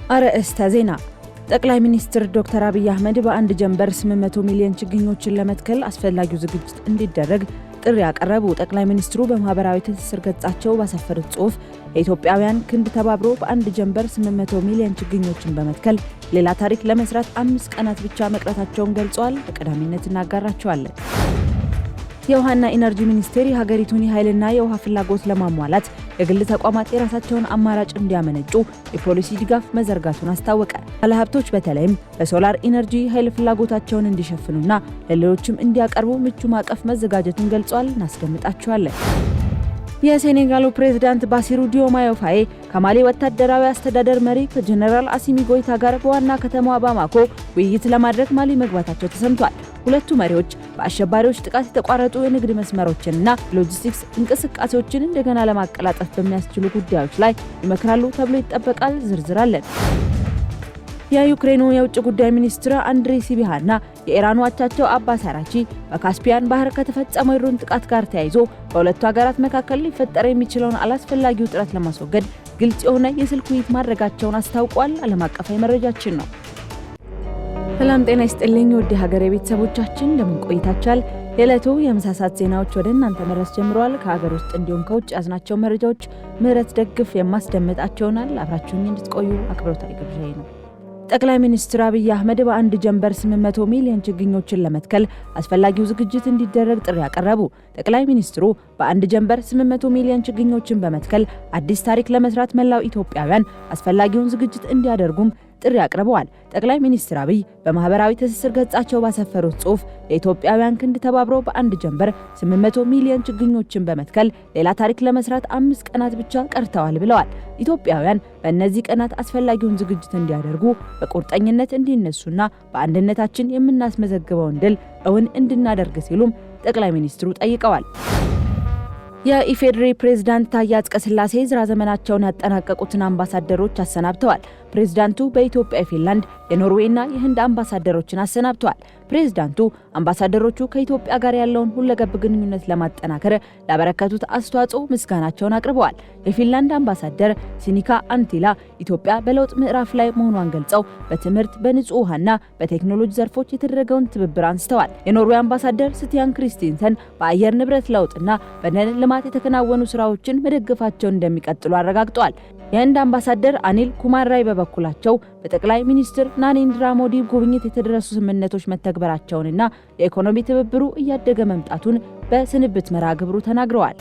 አርዕስተ ዜና። ጠቅላይ ሚኒስትር ዶክተር አብይ አህመድ በአንድ ጀንበር 800 ሚሊዮን ችግኞችን ለመትከል አስፈላጊው ዝግጅት እንዲደረግ ጥሪ ያቀረቡ። ጠቅላይ ሚኒስትሩ በማህበራዊ ትስስር ገጻቸው ባሰፈሩት ጽሑፍ የኢትዮጵያውያን ክንድ ተባብሮ በአንድ ጀንበር 800 ሚሊዮን ችግኞችን በመትከል ሌላ ታሪክ ለመስራት 5 ቀናት ብቻ መቅረታቸውን ገልጸዋል። በቀዳሚነት እናጋራቸዋለን። የውሃና ኢነርጂ ሚኒስቴር የሀገሪቱን የኃይልና የውሃ ፍላጎት ለማሟላት የግል ተቋማት የራሳቸውን አማራጭ እንዲያመነጩ የፖሊሲ ድጋፍ መዘርጋቱን አስታወቀ። ባለሀብቶች በተለይም በሶላር ኢነርጂ ኃይል ፍላጎታቸውን እንዲሸፍኑና ለሌሎችም እንዲያቀርቡ ምቹ ማዕቀፍ መዘጋጀቱን ገልጿል። እናስደምጣቸዋለን። የሴኔጋሉ ፕሬዝዳንት ባሲሩ ዲዮማዮ ፋዬ ከማሊ ወታደራዊ አስተዳደር መሪ ከጀነራል አሲሚ ጎይታ ጋር በዋና ከተማዋ ባማኮ ውይይት ለማድረግ ማሊ መግባታቸው ተሰምቷል። ሁለቱ መሪዎች በአሸባሪዎች ጥቃት የተቋረጡ የንግድ መስመሮችንና ሎጂስቲክስ እንቅስቃሴዎችን እንደገና ለማቀላጠፍ በሚያስችሉ ጉዳዮች ላይ ይመክራሉ ተብሎ ይጠበቃል። ዝርዝር አለን። የዩክሬኑ የውጭ ጉዳይ ሚኒስትር አንድሪ ሲቢሃና የኢራኑ አቻቸው አባስ አራቺ በካስፒያን ባህር ከተፈጸመው የድሮን ጥቃት ጋር ተያይዞ በሁለቱ ሀገራት መካከል ሊፈጠር የሚችለውን አላስፈላጊ ውጥረት ለማስወገድ ግልጽ የሆነ የስልክ ውይይት ማድረጋቸውን አስታውቋል። ዓለም አቀፋዊ መረጃችን ነው። ሰላም ጤና ይስጥልኝ ውድ ሀገሬ ቤተሰቦቻችን እንደምን ቆይታችኋል? የዕለቱ የምሳሳት ዜናዎች ወደ እናንተ መድረስ ጀምረዋል። ከሀገር ውስጥ እንዲሁም ከውጭ ያዝናቸው መረጃዎች ምህረት ደግፍ የማስደምጣቸውናል። አብራችሁኝ እንድትቆዩ አክብሮታዊ ግብዣዬ ነው። ጠቅላይ ሚኒስትር አብይ አህመድ በአንድ ጀንበር 800 ሚሊዮን ችግኞችን ለመትከል አስፈላጊው ዝግጅት እንዲደረግ ጥሪ ያቀረቡ። ጠቅላይ ሚኒስትሩ በአንድ ጀንበር 800 ሚሊዮን ችግኞችን በመትከል አዲስ ታሪክ ለመስራት መላው ኢትዮጵያውያን አስፈላጊውን ዝግጅት እንዲያደርጉም ጥሪ አቅርበዋል። ጠቅላይ ሚኒስትር አብይ በማህበራዊ ትስስር ገጻቸው ባሰፈሩት ጽሑፍ የኢትዮጵያውያን ክንድ ተባብሮ በአንድ ጀንበር 800 ሚሊዮን ችግኞችን በመትከል ሌላ ታሪክ ለመስራት 5 ቀናት ብቻ ቀርተዋል ብለዋል። ኢትዮጵያውያን በእነዚህ ቀናት አስፈላጊውን ዝግጅት እንዲያደርጉ በቁርጠኝነት እንዲነሱና በአንድነታችን የምናስመዘግበውን ድል እውን እንድናደርግ ሲሉም ጠቅላይ ሚኒስትሩ ጠይቀዋል። የኢፌዴሪ ፕሬዝዳንት ታዬ አጽቀሥላሴ የሥራ ዘመናቸውን ያጠናቀቁትን አምባሳደሮች አሰናብተዋል። ፕሬዝዳንቱ በኢትዮጵያ፣ ፊንላንድ፣ የኖርዌይና የህንድ አምባሳደሮችን አሰናብተዋል። ፕሬዝዳንቱ አምባሳደሮቹ ከኢትዮጵያ ጋር ያለውን ሁለገብ ግንኙነት ለማጠናከር ላበረከቱት አስተዋጽኦ ምስጋናቸውን አቅርበዋል። የፊንላንድ አምባሳደር ሲኒካ አንቲላ ኢትዮጵያ በለውጥ ምዕራፍ ላይ መሆኗን ገልጸው በትምህርት፣ በንጹህ ውሃና በቴክኖሎጂ ዘርፎች የተደረገውን ትብብር አንስተዋል። የኖርዌይ አምባሳደር ስቲያን ክሪስቲንሰን በአየር ንብረት ለውጥና በደን ልማት የተከናወኑ ስራዎችን መደገፋቸውን እንደሚቀጥሉ አረጋግጠዋል። የህንድ አምባሳደር አኒል ኩማር ራይ በበኩላቸው በጠቅላይ ሚኒስትር ናሬንድራ ሞዲ ጉብኝት የተደረሱ ስምምነቶች መተግበራቸውንና የኢኮኖሚ ትብብሩ እያደገ መምጣቱን በስንብት መርሃ ግብሩ ተናግረዋል።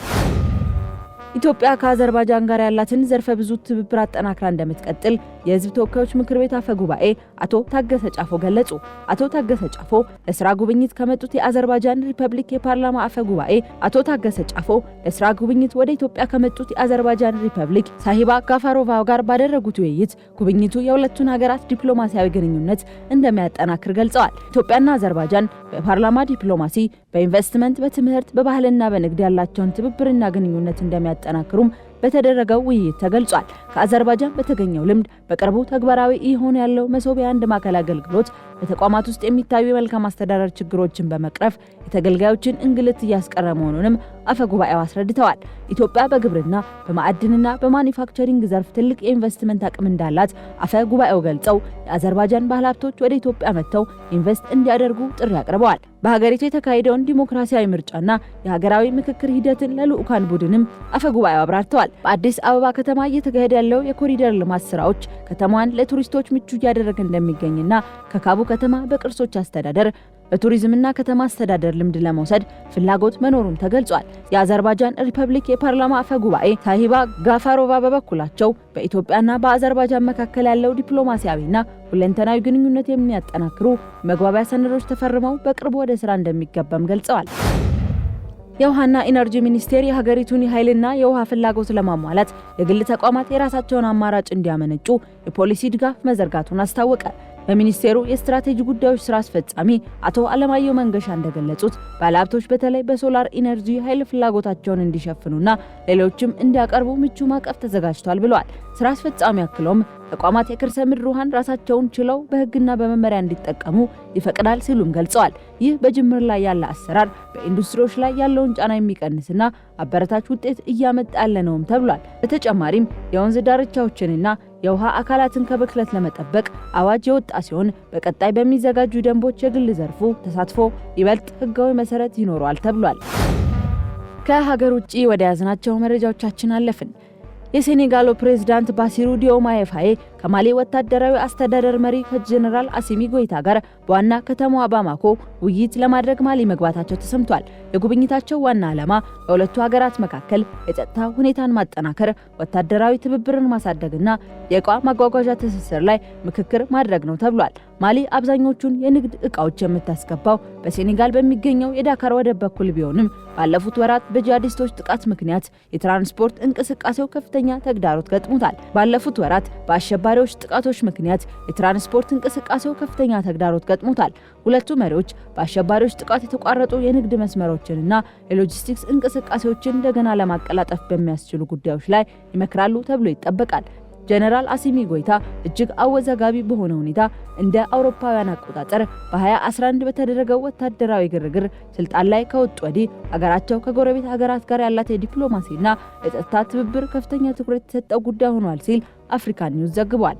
ኢትዮጵያ ከአዘርባይጃን ጋር ያላትን ዘርፈ ብዙ ትብብር አጠናክራ እንደምትቀጥል የህዝብ ተወካዮች ምክር ቤት አፈ ጉባኤ አቶ ታገሰ ጫፎ ገለጹ። አቶ ታገሰ ጫፎ ለስራ ጉብኝት ከመጡት የአዘርባይጃን ሪፐብሊክ የፓርላማ አፈ ጉባኤ አቶ ታገሰ ጫፎ ለስራ ጉብኝት ወደ ኢትዮጵያ ከመጡት የአዘርባይጃን ሪፐብሊክ ሳሂባ ጋፋሮቫ ጋር ባደረጉት ውይይት ጉብኝቱ የሁለቱን ሀገራት ዲፕሎማሲያዊ ግንኙነት እንደሚያጠናክር ገልጸዋል። ኢትዮጵያና አዘርባይጃን በፓርላማ ዲፕሎማሲ፣ በኢንቨስትመንት፣ በትምህርት፣ በባህልና በንግድ ያላቸውን ትብብርና ግንኙነት እንደሚያጠናክሩም በተደረገው ውይይት ተገልጿል። ከአዘርባይጃን በተገኘው ልምድ በቅርቡ ተግባራዊ እየሆነ ያለው መሶብ የአንድ ማዕከል አገልግሎት በተቋማት ውስጥ የሚታዩ የመልካም አስተዳደር ችግሮችን በመቅረፍ የተገልጋዮችን እንግልት እያስቀረ መሆኑንም አፈ ጉባኤው አስረድተዋል። ኢትዮጵያ በግብርና፣ በማዕድንና በማኒፋክቸሪንግ ዘርፍ ትልቅ የኢንቨስትመንት አቅም እንዳላት አፈ ጉባኤው ገልጸው የአዘርባይጃን ባለሀብቶች ወደ ኢትዮጵያ መጥተው ኢንቨስት እንዲያደርጉ ጥሪ አቅርበዋል። በሀገሪቱ የተካሄደውን ዲሞክራሲያዊ ምርጫና የሀገራዊ ምክክር ሂደትን ለልዑካን ቡድንም አፈ ጉባኤው አብራርተዋል። በአዲስ አበባ ከተማ እየተካሄደ ያለው የኮሪደር ልማት ስራዎች ከተማዋን ለቱሪስቶች ምቹ እያደረገ እንደሚገኝና ከካቡ ከተማ በቅርሶች አስተዳደር፣ በቱሪዝምና ከተማ አስተዳደር ልምድ ለመውሰድ ፍላጎት መኖሩን ተገልጿል። የአዘርባይጃን ሪፐብሊክ የፓርላማ አፈ ጉባኤ ሳሂባ ጋፋሮቫ በበኩላቸው በኢትዮጵያና በአዘርባይጃን መካከል ያለው ዲፕሎማሲያዊና ሁለንተናዊ ግንኙነት የሚያጠናክሩ መግባቢያ ሰነዶች ተፈርመው በቅርቡ ወደ ስራ እንደሚገባም ገልጸዋል። የውሃና ኢነርጂ ሚኒስቴር የሀገሪቱን የኃይልና የውሃ ፍላጎት ለማሟላት የግል ተቋማት የራሳቸውን አማራጭ እንዲያመነጩ የፖሊሲ ድጋፍ መዘርጋቱን አስታወቀ። በሚኒስቴሩ የስትራቴጂ ጉዳዮች ስራ አስፈጻሚ አቶ አለማየሁ መንገሻ እንደገለጹት ባለሀብቶች በተለይ በሶላር ኢነርጂ ኃይል ፍላጎታቸውን እንዲሸፍኑና ሌሎችም እንዲያቀርቡ ምቹ ማዕቀፍ ተዘጋጅቷል ብለዋል። ስራ አስፈጻሚ አክለውም ተቋማት የከርሰ ምድር ውሃን ራሳቸውን ችለው በህግና በመመሪያ እንዲጠቀሙ ይፈቅዳል ሲሉም ገልጸዋል። ይህ በጅምር ላይ ያለ አሰራር በኢንዱስትሪዎች ላይ ያለውን ጫና የሚቀንስና አበረታች ውጤት እያመጣ ያለ ነውም ተብሏል። በተጨማሪም የወንዝ ዳርቻዎችንና የውሃ አካላትን ከብክለት ለመጠበቅ አዋጅ የወጣ ሲሆን በቀጣይ በሚዘጋጁ ደንቦች የግል ዘርፉ ተሳትፎ ይበልጥ ህጋዊ መሰረት ይኖረዋል ተብሏል። ከሀገር ውጪ ወደ ያዝናቸው መረጃዎቻችን አለፍን። የሴኔጋሉ ፕሬዝዳንት ባሲሩ ዲዮማዬ ፋዬ ከማሊ ወታደራዊ አስተዳደር መሪ ከጀነራል አሲሚ ጎይታ ጋር በዋና ከተማዋ ባማኮ ውይይት ለማድረግ ማሊ መግባታቸው ተሰምቷል። የጉብኝታቸው ዋና ዓላማ በሁለቱ ሀገራት መካከል የጸጥታ ሁኔታን ማጠናከር፣ ወታደራዊ ትብብርን ማሳደግና የዕቃ ማጓጓዣ ትስስር ላይ ምክክር ማድረግ ነው ተብሏል። ማሊ አብዛኞቹን የንግድ ዕቃዎች የምታስገባው በሴኔጋል በሚገኘው የዳካር ወደብ በኩል ቢሆንም ባለፉት ወራት በጂሃዲስቶች ጥቃት ምክንያት የትራንስፖርት እንቅስቃሴው ከፍተኛ ተግዳሮት ገጥሞታል። ባለፉት ወራት በአሸባሪዎች ጥቃቶች ምክንያት የትራንስፖርት እንቅስቃሴው ከፍተኛ ተግዳሮት ገጥሞታል። ሁለቱ መሪዎች በአሸባሪዎች ጥቃት የተቋረጡ የንግድ መስመሮችንና የሎጂስቲክስ እንቅስቃሴዎችን እንደገና ለማቀላጠፍ በሚያስችሉ ጉዳዮች ላይ ይመክራሉ ተብሎ ይጠበቃል። ጀነራል አሲሚ ጎይታ እጅግ አወዛጋቢ በሆነ ሁኔታ እንደ አውሮፓውያን አቆጣጠር በ2011 በተደረገው ወታደራዊ ግርግር ስልጣን ላይ ከወጡ ወዲህ ሀገራቸው ከጎረቤት ሀገራት ጋር ያላት የዲፕሎማሲና የጸጥታ ትብብር ከፍተኛ ትኩረት የተሰጠው ጉዳይ ሆኗል ሲል አፍሪካ ኒውስ ዘግቧል።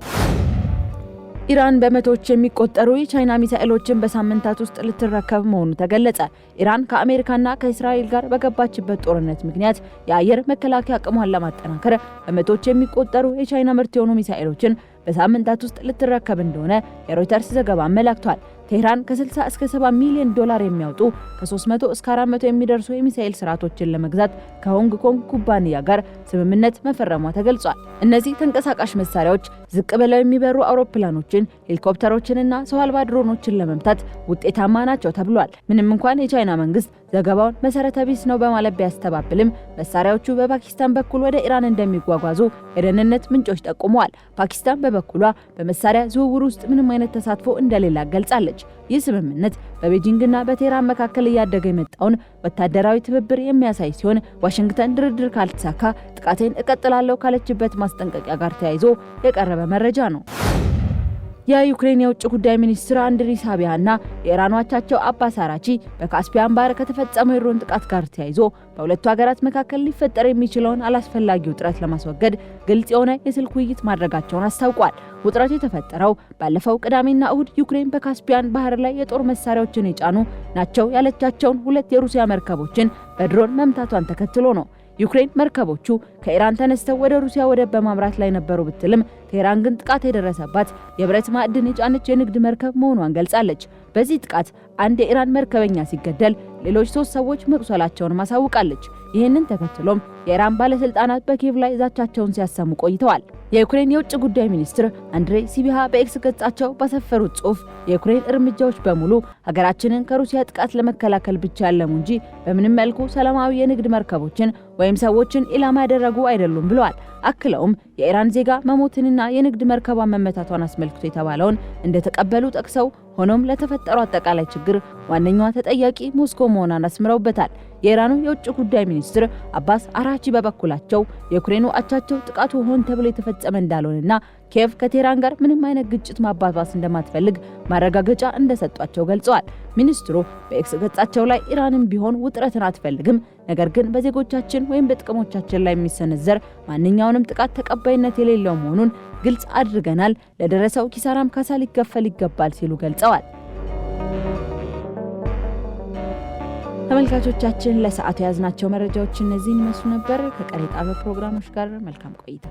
ኢራን በመቶዎች የሚቆጠሩ የቻይና ሚሳኤሎችን በሳምንታት ውስጥ ልትረከብ መሆኑ ተገለጸ። ኢራን ከአሜሪካና ከእስራኤል ጋር በገባችበት ጦርነት ምክንያት የአየር መከላከያ አቅሟን ለማጠናከር በመቶዎች የሚቆጠሩ የቻይና ምርት የሆኑ ሚሳኤሎችን በሳምንታት ውስጥ ልትረከብ እንደሆነ የሮይተርስ ዘገባ አመላክቷል። ቴህራን ከ60 እስከ 70 ሚሊዮን ዶላር የሚያወጡ ከ300 እስከ 400 የሚደርሱ የሚሳኤል ስርዓቶችን ለመግዛት ከሆንግ ኮንግ ኩባንያ ጋር ስምምነት መፈረሟ ተገልጿል። እነዚህ ተንቀሳቃሽ መሳሪያዎች ዝቅ ብለው የሚበሩ አውሮፕላኖችን፣ ሄሊኮፕተሮችንና ሰው አልባ ድሮኖችን ለመምታት ውጤታማ ናቸው ተብሏል። ምንም እንኳን የቻይና መንግስት ዘገባውን መሰረተ ቢስ ነው በማለት ቢያስተባብልም መሳሪያዎቹ በፓኪስታን በኩል ወደ ኢራን እንደሚጓጓዙ የደህንነት ምንጮች ጠቁመዋል። ፓኪስታን በበኩሏ በመሳሪያ ዝውውር ውስጥ ምንም አይነት ተሳትፎ እንደሌላ ገልጻለች። ይህ ስምምነት በቤጂንግና በቴህራን መካከል እያደገ የመጣውን ወታደራዊ ትብብር የሚያሳይ ሲሆን ዋሽንግተን ድርድር ካልተሳካ ጥቃቴን እቀጥላለሁ ካለችበት ማስጠንቀቂያ ጋር ተያይዞ የቀረበ መረጃ ነው። የዩክሬን የውጭ ጉዳይ ሚኒስትር አንድሪ ሳቢያና የኢራን አቻቸው አባስ አራቺ በካስፒያን ባህር ከተፈጸመው የድሮን ጥቃት ጋር ተያይዞ በሁለቱ ሀገራት መካከል ሊፈጠር የሚችለውን አላስፈላጊ ውጥረት ለማስወገድ ግልጽ የሆነ የስልክ ውይይት ማድረጋቸውን አስታውቋል። ውጥረቱ የተፈጠረው ባለፈው ቅዳሜና እሁድ ዩክሬን በካስፒያን ባህር ላይ የጦር መሳሪያዎችን የጫኑ ናቸው ያለቻቸውን ሁለት የሩሲያ መርከቦችን በድሮን መምታቷን ተከትሎ ነው። ዩክሬን መርከቦቹ ከኢራን ተነስተው ወደ ሩሲያ ወደብ በማምራት ላይ ነበሩ ብትልም ቴህራን ግን ጥቃት የደረሰባት የብረት ማዕድን የጫነች የንግድ መርከብ መሆኗን ገልጻለች። በዚህ ጥቃት አንድ የኢራን መርከበኛ ሲገደል ሌሎች 3 ሰዎች መቁሰላቸውን ማሳውቃለች። ይህንን ተከትሎም የኢራን ባለስልጣናት በኪየቭ ላይ ዛቻቸውን ሲያሰሙ ቆይተዋል። የዩክሬን የውጭ ጉዳይ ሚኒስትር አንድሬ ሲቢሃ በኤክስ ገጻቸው ባሰፈሩት ጽሑፍ የዩክሬን እርምጃዎች በሙሉ ሀገራችንን ከሩሲያ ጥቃት ለመከላከል ብቻ ያለሙ እንጂ በምንም መልኩ ሰላማዊ የንግድ መርከቦችን ወይም ሰዎችን ኢላማ ያደረጉ አይደሉም ብለዋል። አክለውም የኢራን ዜጋ መሞትንና የንግድ መርከቧን መመታቷን አስመልክቶ የተባለውን እንደተቀበሉ ጠቅሰው ሆኖም ለተፈጠረው አጠቃላይ ችግር ዋነኛዋ ተጠያቂ ሞስኮ መሆኗን አስምረውበታል። የኢራኑ የውጭ ጉዳይ ሚኒስትር አባስ አራቺ በበኩላቸው የዩክሬኑ አቻቸው ጥቃቱ ሆን ተብሎ የተፈጸመ እንዳልሆነና ኪየቭ ከቴህራን ጋር ምንም አይነት ግጭት ማባባስ እንደማትፈልግ ማረጋገጫ እንደሰጧቸው ገልጸዋል። ሚኒስትሩ በኤክስ ገጻቸው ላይ ኢራንም ቢሆን ውጥረትን አትፈልግም፣ ነገር ግን በዜጎቻችን ወይም በጥቅሞቻችን ላይ የሚሰነዘር ማንኛውንም ጥቃት ተቀባይነት የሌለው መሆኑን ግልጽ አድርገናል፣ ለደረሰው ኪሳራም ካሳ ሊከፈል ይገባል ሲሉ ገልጸዋል። ተመልካቾቻችን ለሰዓቱ ያዝናቸው መረጃዎች እነዚህን ይመስሉ ነበር። ከቀሪ ጣቢያ ፕሮግራሞች ጋር መልካም ቆይታ